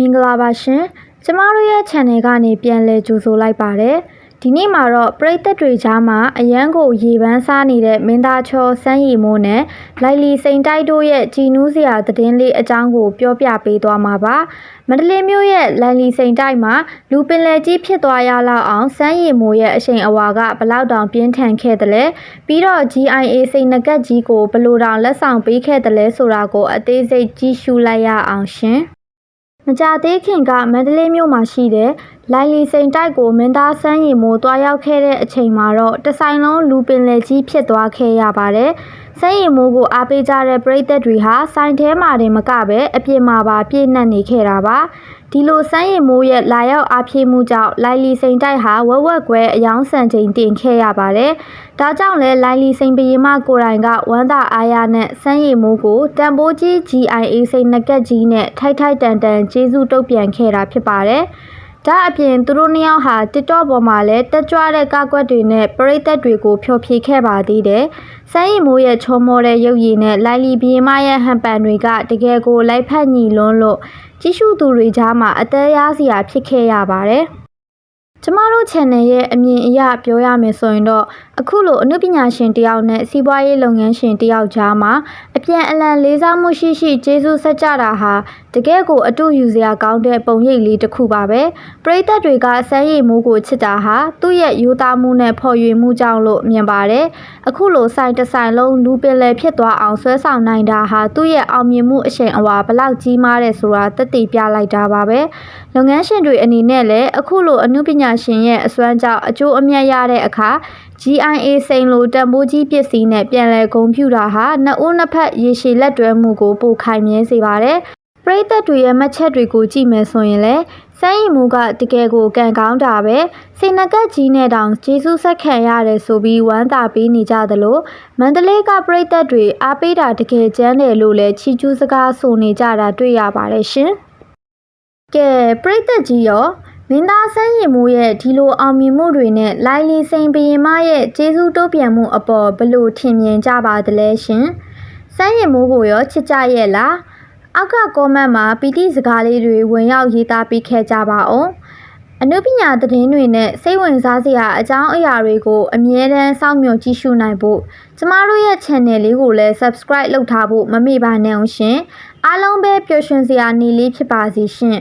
င်္ဂလာပါရှင်ကျမတို့ရဲ့ channel ကနေပြန်လည်ကြိုဆိုလိုက်ပါတယ်ဒီနေ့မှာတော့ပရိသတ်တွေကြားမှာအရန်ကိုရေပန်းစားနေတဲ့မင်းသားချောစမ်းရည်မိုးနဲ့လိုက်လီစိန်တိုက်တို့ရဲ့ကြည်နူးစရာသတင်းလေးအကြောင်းကိုပြောပြပေးသွားမှာပါမန္တလေးမြို့ရဲ့လိုက်လီစိန်တိုက်မှာလူပင်လယ်ကြီးဖြစ်သွားရလောက်အောင်စမ်းရည်မိုးရဲ့အရှိန်အဝါကဘလောက်တောင်ပြင်းထန်ခဲ့တယ်လဲပြီးတော့ GIA စိန်နဂတ်ကြီးကိုဘလို့တောင်လက်ဆောင်ပေးခဲ့တယ်လဲဆိုတာကိုအသေးစိတ်ကြည့်ရှုလိုက်ရအောင်ရှင်မကြသေးခင်ကမန္တလေးမြို့မှာရှိတဲ့လိုက်လီစိန်တိုက်ကိုမင်းသားစမ်းရည်မိုးတွားရောက်ခဲ့တဲ့အချိန်မှာတော့တဆိုင်လုံးလူပင်လယ်ကြီးဖြစ်သွားခဲ့ရပါတယ်။စမ်းရည်မိုးကိုအားပေးကြတဲ့ပရိသတ်တွေဟာဆိုင်ထဲမှာတင်မကပဲအပြင်မှာပါပြည့်နှက်နေခဲ့တာပါ။ဒီလိုစမ်းရည်မိုးရဲ့လာရောက်အားဖြည့်မှုကြောင့်လိုက်လီစိန်တိုက်ဟာဝက်ဝက်ကွဲအယောင်ဆန်ချိန်တင်ခဲ့ရပါတယ်။ဒါကြောင့်လဲလိုက်လီစိန်ဘရင်မကိုယ်တိုင်ကဝမ်းသာအားရနဲ့စမ်းရည်မိုးကိုတန်ဖိုးကြီး GIA စိန်နဂတ်ကြီးနဲ့ထိုက်ထိုက်တန်တန်ကျေးဇူးတုတ်ပြန်ခဲ့တာဖြစ်ပါတယ်။ဒါအပြင်သူတို့နှစ်ယောက်ဟာ TikTok ပေါ်မှာလည်းတက်ကြွတဲ့ကားကွက်တွေနဲ့ပရိသတ်တွေကိုဖျော်ဖြေခဲ့ပါသေးတယ်။စမ်းရည်မိုးရဲ့ချောမောတဲ့ရုပ်ရည်နဲ့လိုက်လီဘီယမရဲ့ဟန်ပန်တွေကတကယ်ကိုလိုက်ဖက်ညီလွန်းလို့ကြီးစုသူတွေကြားမှာအသေးရစရာဖြစ်ခဲ့ရပါတယ်။ကျမတို့ channel ရဲ့အမြင်အရပြောရမယ်ဆိုရင်တော့အခုလိုအနုပညာရှင်တယောက်နဲ့စီးပွားရေးလုပ်ငန်းရှင်တယောက်ကြားမှာအပြန်အလှန်လေးစားမှုရှိကျေးဇူးဆက်ကြတာဟာတကယ်ကိုအတူယူစရာကောင်းတဲ့ပုံရိပ်လေးတစ်ခုပါပဲပရိသတ်တွေကစမ်းရည်မိုးကိုချစ်တာဟာသူ့ရဲ့ရိုးသားမှုနဲ့ဖော်ရွေမှုကြောင့်လို့မြင်ပါတယ်အခုလိုဆိုင်တစ်ဆိုင်လုံးလူပင်လယ်ဖြစ်သွားအောင်ဆွဲဆောင်နိုင်တာဟာသူ့ရဲ့အောင်မြင်မှုအရှိန်အဝါဘလောက်ကြီးမားတယ်ဆိုတာသက်သေပြလိုက်တာပါပဲလုပ်ငန်းရှင်တွေအနေနဲ့လည်းအခုလိုအနုပညာရှင်ရဲ့အစွမ်းကြောင့်အကျိုးအမြတ်ရတဲ့အခါ GIA စိန်လိုတန်ဖိုးကြီးပစ္စည်းနဲ့ပြန်လည်ဂုဏ်ပြုတာဟာနှစ်ဦးနှစ်ဖက်ရေရှည်လက်တွဲမှုကိုပိုခိုင်မြဲစေပါတယ်ပရိသတ်တွေရဲ့မှတ်ချက်တွေကိုကြည့်မယ်ဆိုရင်လည်းစမ်းရည်မိုးကတကယ်ကိုကံကောင်းတာပဲစိန်နဂတ်ကြီးနဲ့တောင်ကျေးဇူးဆက်ခံရတယ်ဆိုပြီးဝမ်းသာပေးနေကြသလိုမန္တလေးကပရိသတ်တွေအားပေးတာတကယ်ကျန်းတယ်လို့လည်းချီးကျူးစကားဆိုနေကြတာတွေ့ရပါတယ်ရှင်ကဲပရိသတ်ကြီးရောမင်းသားစမ်းရည်မိုးရဲ့ဒီလိုအောင်မြင်မှုတွေနဲ့လိုက်လီစိန်ဘရင်မရဲ့ကျေးဇူးတိုးပြန်မှုအပေါ်ဘလို့ထင်မြင်ကြပါသလဲရှင်စမ်းရည်မိုးကိုရောချစ်ကြရဲ့လားအောက်ကကောမန့်မှာပီတိစကားလေးတွေဝင်ရောက်ရေးသားပေးခဲ့ကြပါအောင်အနုပညာသတင်းတွေနဲ့စိတ်ဝင်စားစရာအကြောင်းအရာတွေကိုအမြဲတမ်းစောင့်မျှော်ကြည့်ရှုနိုင်ဖို့ကျမတို့ရဲ့ channel လေးကိုလည်း subscribe လုပ်ထားဖို့မမေ့ပါနဲ့အောင်ရှင်အားလုံးပဲပျော်ရွှင်စရာနေ့လေးဖြစ်ပါစေရှင်